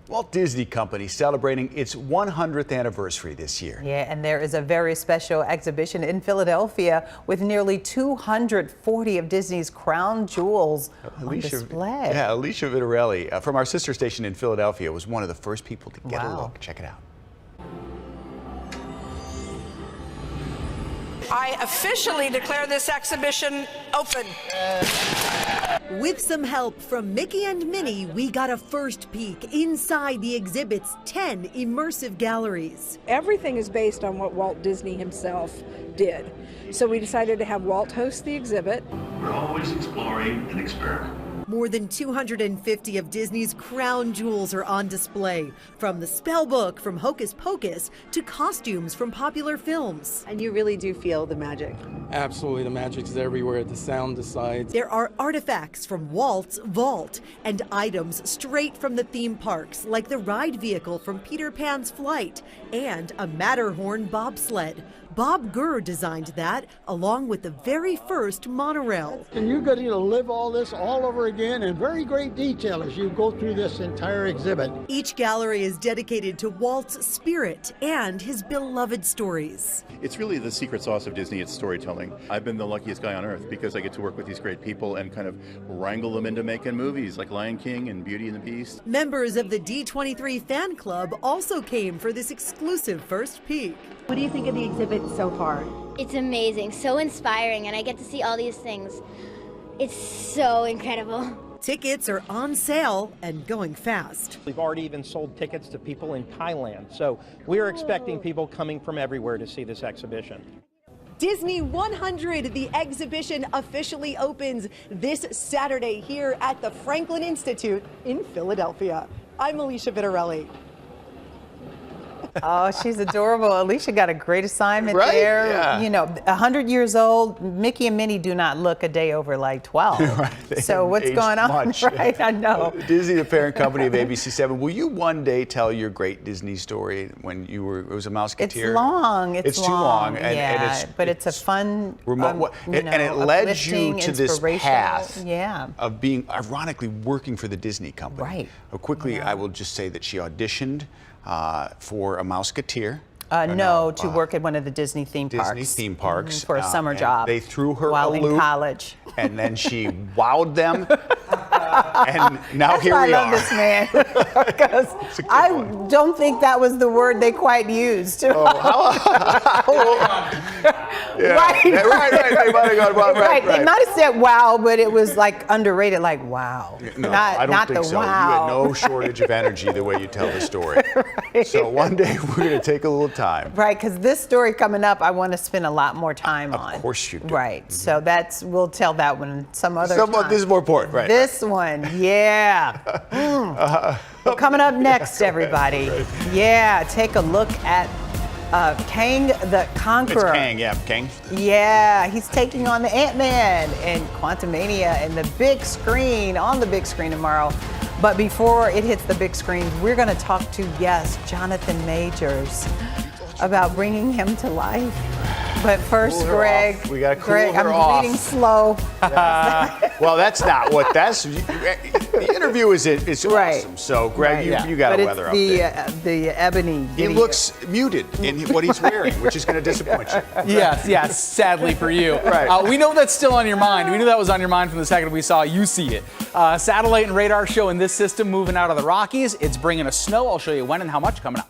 Walt Disney Company celebrating its 100th anniversary this year. Yeah, and there is a very special exhibition in Philadelphia with nearly 240 of Disney's crown jewels on display. Yeah, Alicia Vitarelli from our sister station in Philadelphia was one of the first people to get a look. Check it out. I officially declare this exhibition open. With some help from Mickey and Minnie, we got a first peek inside the exhibit's 10 immersive galleries. Everything is based on what Walt Disney himself did. So we decided to have Walt host the exhibit. We're always exploring and experimenting. More than 250 of Disney's crown jewels are on display, from the spell book from Hocus Pocus to costumes from popular films. And you really do feel the magic. Absolutely, the magic's everywhere, the sound, the sights. There are artifacts from Walt's vault and items straight from the theme parks, like the ride vehicle from Peter Pan's Flight and a Matterhorn bobsled. Bob Gurr designed that, along with the very first monorail. And you're going to live all this all over again in very great detail as you go through this entire exhibit. Each gallery is dedicated to Walt's spirit and his beloved stories. It's really the secret sauce of Disney, it's storytelling. I've been the luckiest guy on earth because I get to work with these great people and kind of wrangle them into making movies like Lion King and Beauty and the Beast. Members of the D23 fan club also came for this exclusive first peek. What do you think of the exhibit so far? It's amazing, so inspiring, and I get to see all these things. It's so incredible. Tickets are on sale and going fast. We've already even sold tickets to people in Thailand, so we're expecting people coming from everywhere to see this exhibition. Disney 100, the exhibition officially opens this Saturday here at the Franklin Institute in Philadelphia. I'm Alicia Vitarelli. Oh, she's adorable. Alicia got a great assignment Right? there. Yeah. You know, 100 years old, Mickey and Minnie do not look a day over like 12. Right, they So haven't what's aged going on? much. Right, I know. Disney, the parent company of ABC7. Will you one day tell your great Disney story when you were, it was a Mouseketeer? It's long. It's too long. Yeah, but it's a fun, remote, you and it know, led you uplifting, to this path yeah. of being, ironically, working for the Disney company. Right. Quickly, I will just say that she auditioned for a Mouseketeer. No, to work at one of the Disney theme parks. Disney theme parks. For a summer and job. They threw her while a loop. in college. And then she wowed them. And now here we I love are. this man. Because I don't think that was the word they quite used. Yeah. Right. They might have gone, Right. They might have said wow, but it was like underrated, like wow. No, not, I don't not think the so. wow. You had no shortage of energy the way you tell the story. Right. So one day we're going to take a little time. Right, because this story coming up, I want to spend a lot more time on. Of course you do. Right. So we'll tell that one some other time. This is more important, right? This one, yeah. Well, coming up next, everybody. Yeah, take a look at Kang the Conqueror. It's Kang, yeah, Kang. Yeah, he's taking on the Ant-Man and Quantumania and the big screen, on the big screen tomorrow. But before it hits the big screen, we're going to talk to, Jonathan Majors about bringing him to life. But first, Cool her Greg, off. We gotta cool Greg, her I'm off. reading slow. Well, that's not what the interview is Right. awesome. So, Greg, you got a weather update. The ebony. He looks muted in what he's wearing, which is going to disappoint you. Yes, sadly for you. Right. We know that's still on your mind. We knew that was on your mind from the second we saw you see it. Satellite and radar showing this system moving out of the Rockies. It's bringing us snow. I'll show you when and how much coming up.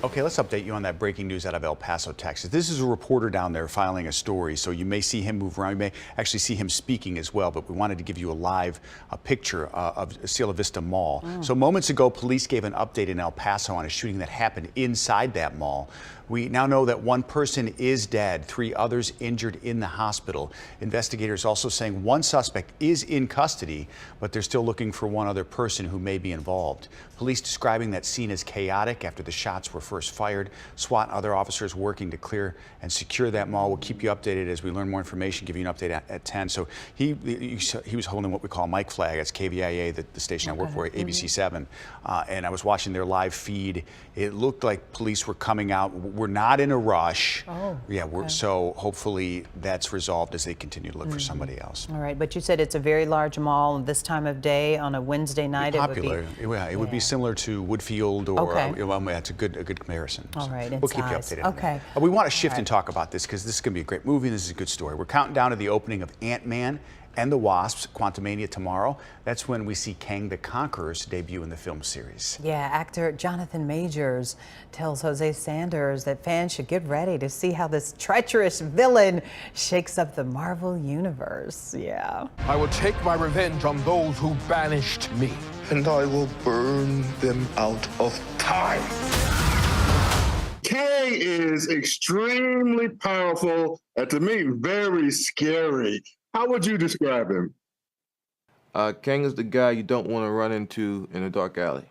Okay, let's update you on that breaking news out of El Paso, Texas. This is a reporter down there filing a story, so you may see him move around. You may actually see him speaking as well, but we wanted to give you a picture of Cielo Vista Mall. So moments ago, police gave an update in El Paso on a shooting that happened inside that mall. We now know that one person is dead, 3 others injured in the hospital. Investigators also saying one suspect is in custody, but they're still looking for one other person who may be involved. Police describing that scene as chaotic after the shots were first fired. SWAT and other officers working to clear and secure that mall. We'll keep you updated as we learn more information, give you an update at 10. So he was holding what we call a mic flag. That's KVIA, the station I work for, ABC 7. And I was watching their live feed. It looked like police were coming out. We're not in a rush. So hopefully that's resolved as they continue to look for somebody else. All right, but you said it's a very large mall this time of day on a Wednesday night. Popular. It would be similar to Woodfield or that's a good comparison. All right, we'll keep you updated. Okay. We want to shift and talk about this because this is going to be a great movie and this is a good story. We're counting down to the opening of Ant-Man and the Wasp, Quantumania tomorrow. That's when we see Kang the Conqueror's debut in the film series. Yeah, actor Jonathan Majors tells Jose Sanders that fans should get ready to see how this treacherous villain shakes up the Marvel Universe. Yeah. I will take my revenge on those who banished me. And I will burn them out of time. Kang is extremely powerful and to me very scary. How would you describe him? Kang is the guy you don't want to run into in a dark alley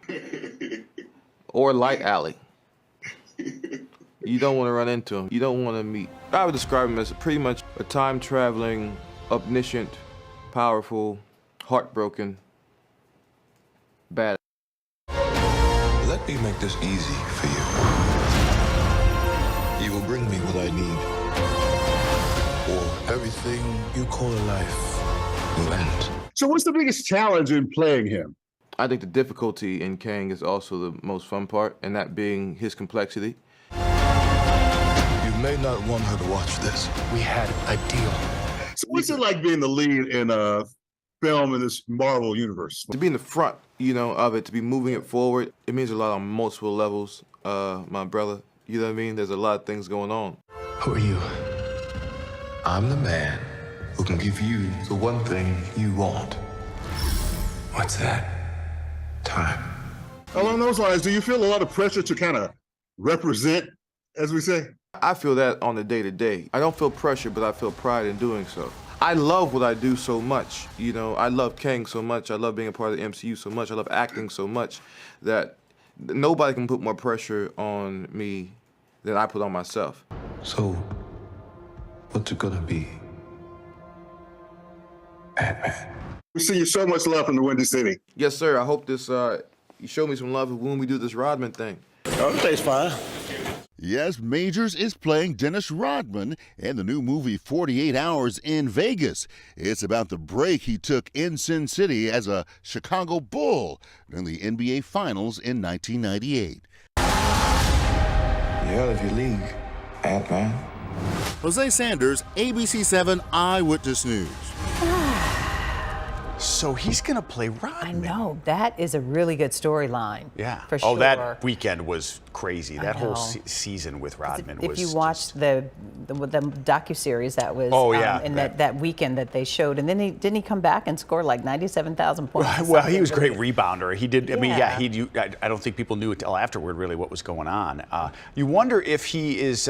or light alley. You don't want to run into him. You don't want to meet. I would describe him as pretty much a time-traveling, omniscient, powerful, heartbroken, bad. Let me make this easy for you. You will bring me what I need, or everything you call a life will end. So what's the biggest challenge in playing him? I think the difficulty in Kang is also the most fun part, and that being his complexity. You may not want her to watch this. We had a deal. So what's it like being the lead in a film in this Marvel universe? To be in the front, of it, to be moving it forward, it means a lot on multiple levels, my brother. You know what I mean? There's a lot of things going on. Who are you? I'm the man who can give you the one thing you want. What's that? Time. Along those lines, do you feel a lot of pressure to kind of represent, as we say? I feel that on the day-to-day. I don't feel pressure, but I feel pride in doing so. I love what I do so much. I love Kang so much. I love being a part of the MCU so much. I love acting so much that nobody can put more pressure on me than I put on myself. So, what's it gonna be? Ant-Man. We see you so much love from the Windy City. Yes, sir. I hope this you show me some love when we do this Rodman thing. Thanks, fine. Yes, Majors is playing Dennis Rodman in the new movie 48 Hours in Vegas. It's about the break he took in Sin City as a Chicago Bull during the NBA Finals in 1998. You're out of your league, Ant-Man. Jose Sanders, ABC 7 Eyewitness News. So he's going to play Rodman. I know. That is a really good storyline. Yeah. For sure. Oh, that weekend was crazy. That whole season with Rodman was. If you watched the docuseries that was in that weekend that they showed, and then didn't he come back and score like 97,000 points? Well, he was a great rebounder. He did. I mean, I don't think people knew until afterward really what was going on. You wonder if he is.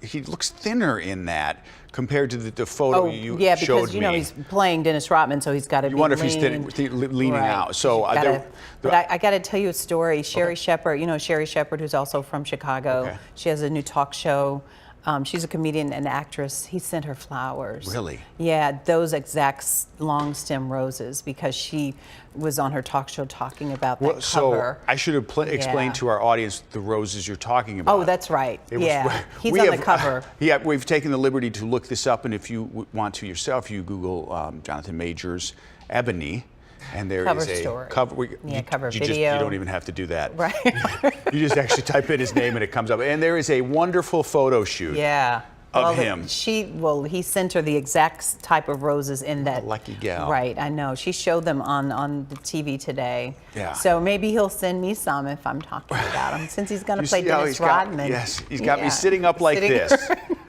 He looks thinner in that compared to the photo you showed me. Yeah, because he's playing Dennis Rodman, so he's got to be. You wonder if he's leaning out. So but I got to tell you a story. Sherry Shepherd, Sherry Shepherd, who's also from Chicago. Okay. She has a new talk show. She's a comedian and actress. He sent her flowers. Really? Yeah, those exact long stem roses, because she was on her talk show talking about that cover. So I should have explained to our audience the roses you're talking about. Oh, that's right. He's on the cover. We've taken the liberty to look this up, and if you want to yourself, you Google Jonathan Majors Ebony. And there is a cover. Cover video. You don't even have to do that. Right. You just actually type in his name and it comes up. And there is a wonderful photo shoot. Of him. He sent her the exact type of roses in that. Lucky gal. Right, I know. She showed them on the TV today. Yeah. So maybe he'll send me some if I'm talking about him, since he's going to play Dennis Rodman. He's got me sitting up like this.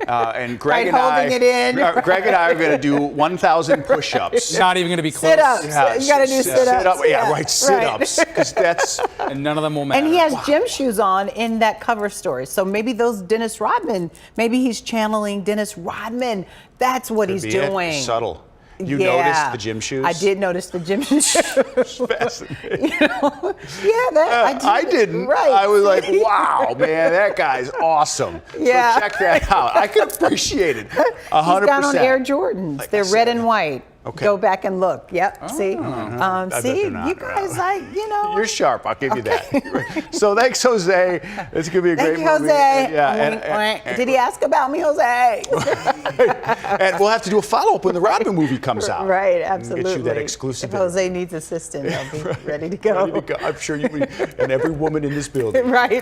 And Greg and holding it in. Greg and I are going to do 1,000 push-ups. Not even going to be close. Sit-ups. You got to do sit-ups. Sit-ups. Because that's... And none of them will matter. And he has gym shoes on in that cover story. So maybe those Dennis Rodman, maybe he's channeling Dennis Rodman. That's what he's doing. Subtle. You noticed the gym shoes? I did notice the gym shoes. Fascinating. I didn't. Right. I was like, wow, man, that guy's awesome. Yeah. So check that out. I can appreciate it. 100%. He's got on Air Jordans. They're red and white. Okay. Go back and look. Yep. Oh, see, see, you guys, You're sharp. I'll give you that. So thanks, Jose. It's gonna be a great movie. Jose. Yeah. Did he ask about me, Jose? And we'll have to do a follow-up when the Rodman movie comes out. Right. Absolutely. Get you that exclusive. If Jose needs assistance, I'll be ready to go. Ready to go. I'm sure you will, and every woman in this building. Right.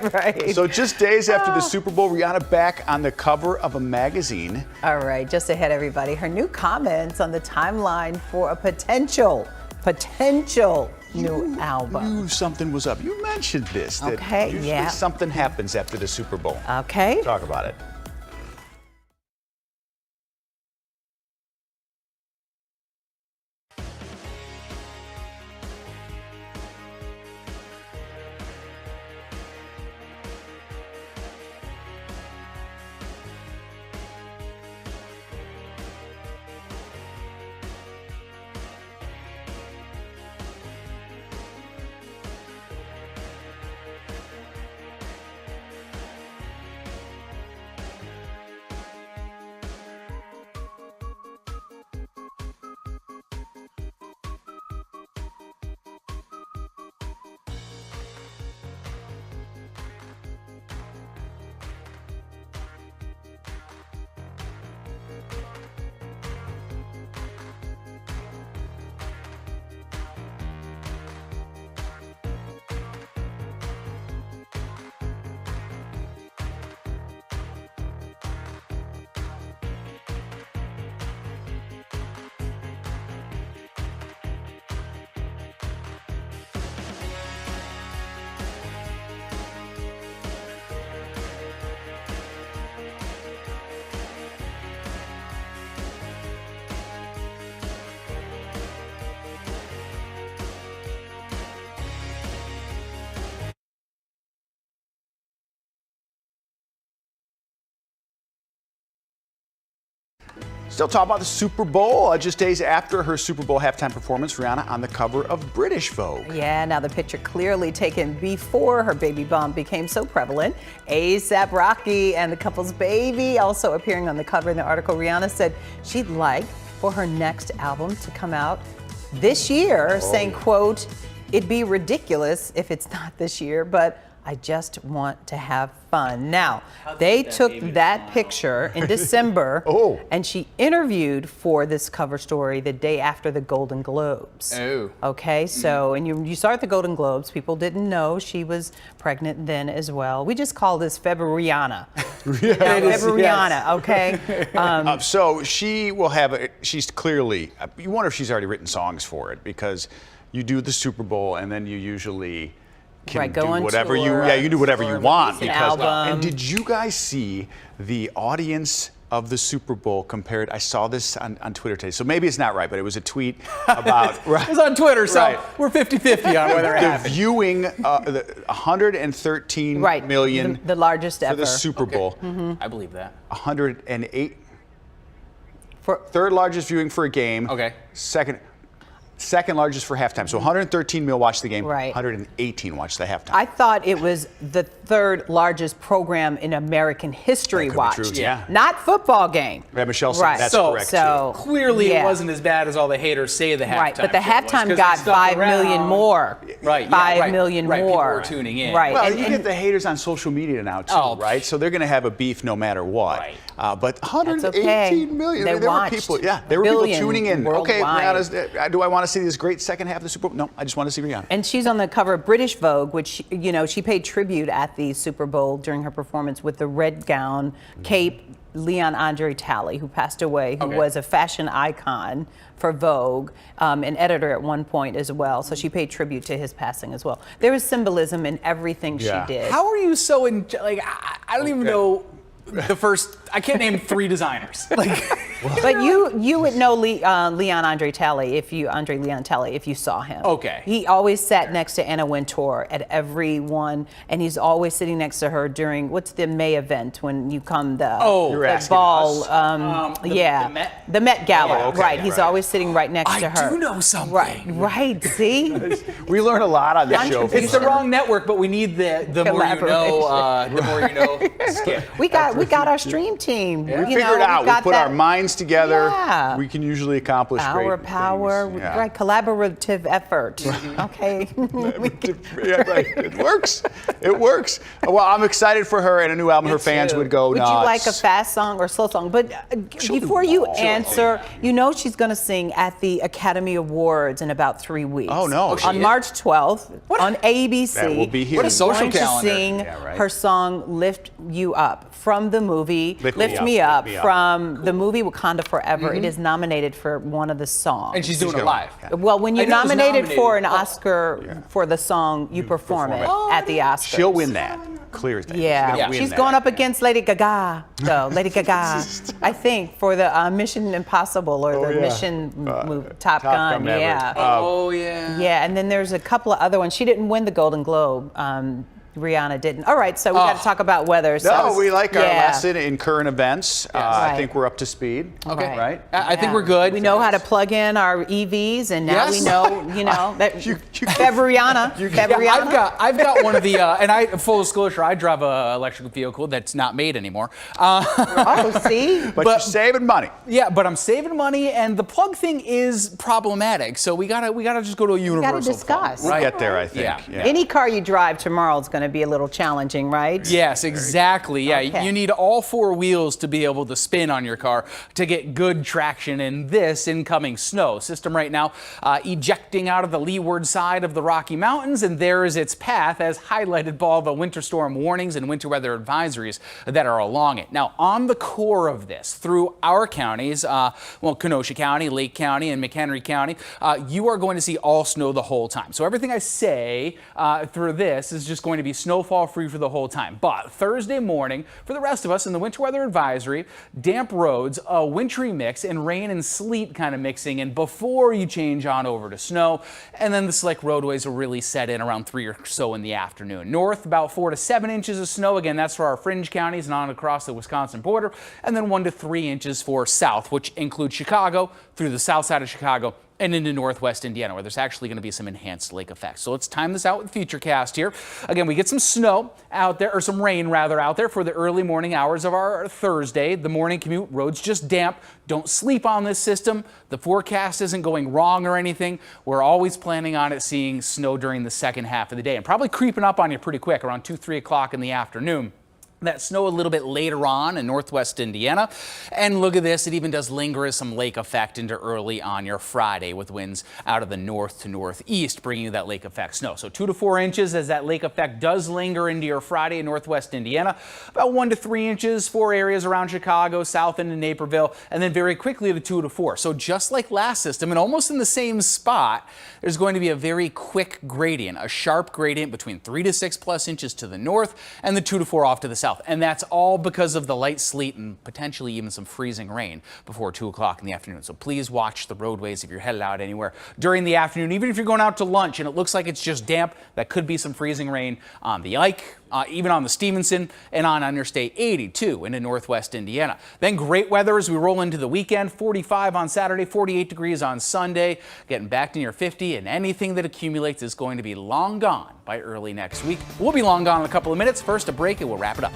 So just days after the Super Bowl, Rihanna back on the cover of a magazine. All right. Just ahead, everybody. Her new comments on the timeline for a potential new album. You knew something was up. You mentioned this. That usually something happens after the Super Bowl. Okay. Talk about it. Still talking about the Super Bowl. Just days after her Super Bowl halftime performance, Rihanna on the cover of British Vogue. Yeah, now the picture clearly taken before her baby bump became so prevalent. A$AP Rocky and the couple's baby also appearing on the cover. In the article, Rihanna said she'd like for her next album to come out this year, saying, quote, "It'd be ridiculous if it's not this year, but I just want to have fun." Now, they took that picture in December, and she interviewed for this cover story the day after the Golden Globes. Okay, so, and you saw at the Golden Globes, people didn't know she was pregnant then as well. We just call this Februariana. Februariana, okay? So she will have, she's clearly, you wonder if she's already written songs for it, because you do the Super Bowl and then you usually can do whatever you you do whatever you want, because and did you guys see the audience of the Super Bowl compared? I saw this on Twitter today, so maybe it's not right, but it was a tweet about it was on Twitter, so we're 50-50 on whether it happened. The viewing, 113 million, the largest ever for the Super Bowl. I believe that. 108 for third largest viewing for a game. Second largest for halftime. So 113 mil watched the game. 118 watched the halftime. I thought it was the third largest program in American history watched. Not football game. Michelle said that's correct. So clearly it wasn't as bad as all the haters say the halftime. Right, but the halftime got 5 million more. 5 million more. People were tuning in. Right. Well, and you get the haters on social media now too, right? So they're going to have a beef no matter what. But 118 million. They there were people. Yeah, there were people tuning in. Okay, Rihanna's, do I want to see this great second half of the Super Bowl? No, I just want to see Rihanna. And she's on the cover of British Vogue, which, you know, she paid tribute at the Super Bowl during her performance with the red gown, cape, Leon Andre Talley, who passed away, who was a fashion icon for Vogue, an editor at one point as well. So she paid tribute to his passing as well. There was symbolism in everython she did. How are you so like? I don't even know the first. I can't name 3 designers. But you would know Leon Andre Talley if you saw him. Okay. He always sat next to Anna Wintour at every one, and he's always sitting next to her during what's the May event when you come the ball. The Met Gala. Right. He's always sitting right next to her. I do know something. Right. See. We learn a lot on this show. It's the wrong network, but we need the more you know. The more you know. Skip. We got our stream team. We figured out. We put our minds together. We can usually accomplish great power, right? Collaborative effort. Okay. It works. It works. Well, I'm excited for her and a new album. Her fans would go nuts. Would you like a fast song or slow song? But before you answer, you know she's going to sing at the Academy Awards in about 3 weeks. Oh no! On March 12th on ABC. That will be here. What a social calendar. To sing her song "Lift You Up" from the movie Lift Me Up from the movie Wakanda Forever. It is nominated for one of the songs. And she's doing it live. Well, when you're nominated for an Oscar for the song, you perform it at the Oscars. She'll win that. Clear as day. She's going up against Lady Gaga, though. Lady Gaga, I think, for the Mission Impossible or the Mission Top Gun. Yeah, and then there's a couple of other ones. She didn't win the Golden Globe. Rihanna didn't. All right, so we got to talk about weather. So, no, we like our lesson in current events. I think we're up to speed. Okay. Right? I think we're good. We know how to plug in our EVs, and now we know, that Rihanna. I've got one of the, and full disclosure, I drive an electric vehicle that's not made anymore. See? But you're saving money. Yeah, but I'm saving money, and the plug thing is problematic. So we gotta just go to a universal. We gotta discuss. We'll get there, I think. Yeah. Any car you drive tomorrow is going to be a little challenging, right? Yes, exactly. Yeah, you need all 4 wheels to be able to spin on your car to get good traction in this incoming snow system right now, ejecting out of the leeward side of the Rocky Mountains, and there is its path as highlighted by all the winter storm warnings and winter weather advisories that are along it. Now, on the core of this, through our counties, Kenosha County, Lake County, and McHenry County, you are going to see all snow the whole time. So everything I say through this is just going to be be snowfall free for the whole time. But Thursday morning, for the rest of us in the winter weather advisory, damp roads, a wintry mix, and rain and sleet kind of mixing in before you change on over to snow. And then the slick roadways will really set in around 3 or so in the afternoon. North, about 4 to 7 inches of snow. Again, that's for our fringe counties and on across the Wisconsin border. And then 1 to 3 inches for south, which includes Chicago through the south side of Chicago and into northwest Indiana, where there's actually going to be some enhanced lake effects. So let's time this out with Futurecast here. Again, we get some snow out there, or some rain rather, out there for the early morning hours of our Thursday. The morning commute, roads just damp. Don't sleep on this system. The forecast isn't going wrong or anything. We're always planning on it seeing snow during the second half of the day, and probably creeping up on you pretty quick around 2, 3 o'clock in the afternoon. That snow a little bit later on in northwest Indiana. And look at this, it even does linger as some lake effect into early on your Friday with winds out of the north to northeast, bringing you that lake effect snow. So 2 to 4 inches as that lake effect does linger into your Friday in northwest Indiana. About 1 to 3 inches for areas around Chicago, south into Naperville, and then very quickly to 2 to 4. So just like last system and almost in the same spot, there's going to be a very quick gradient, a sharp gradient between 3 to 6 plus inches to the north and the 2 to 4 off to the south. And that's all because of the light sleet and potentially even some freezing rain before 2 o'clock in the afternoon. So please watch the roadways if you're headed out anywhere during the afternoon. Even if you're going out to lunch and it looks like it's just damp, that could be some freezing rain on the Ike, even on the Stevenson and on Interstate 82 into northwest Indiana. Then great weather as we roll into the weekend. 45 on Saturday, 48 degrees on Sunday, getting back to near 50, and anything that accumulates is going to be long gone by early next week. We'll be long gone in a couple of minutes. First, a break, and we'll wrap it up.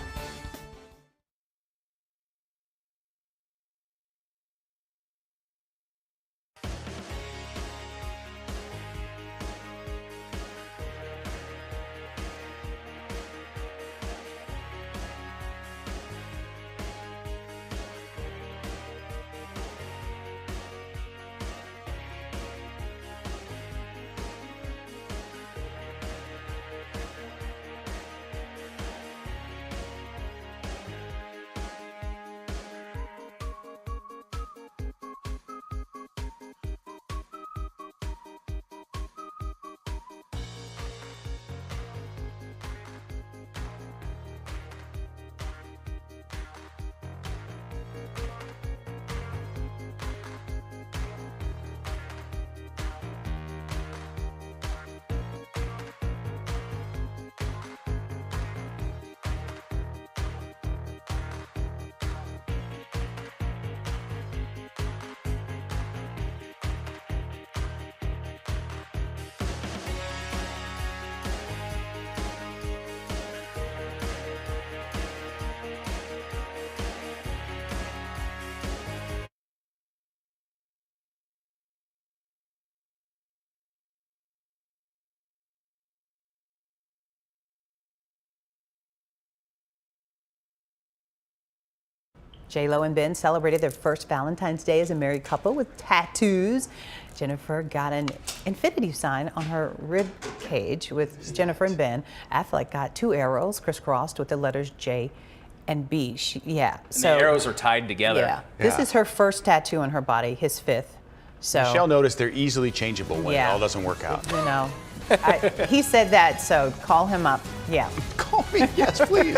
J-Lo and Ben celebrated their first Valentine's Day as a married couple with tattoos. Jennifer got an infinity sign on her rib cage with Jennifer and Ben. Affleck got 2 arrows crisscrossed with the letters J and B. So the arrows are tied together. Yeah. This is her first tattoo on her body, his 5th. So Michelle noticed they're easily changeable when it all doesn't work out. You know, he said that, so call him up. Yeah. Call me, yes, please.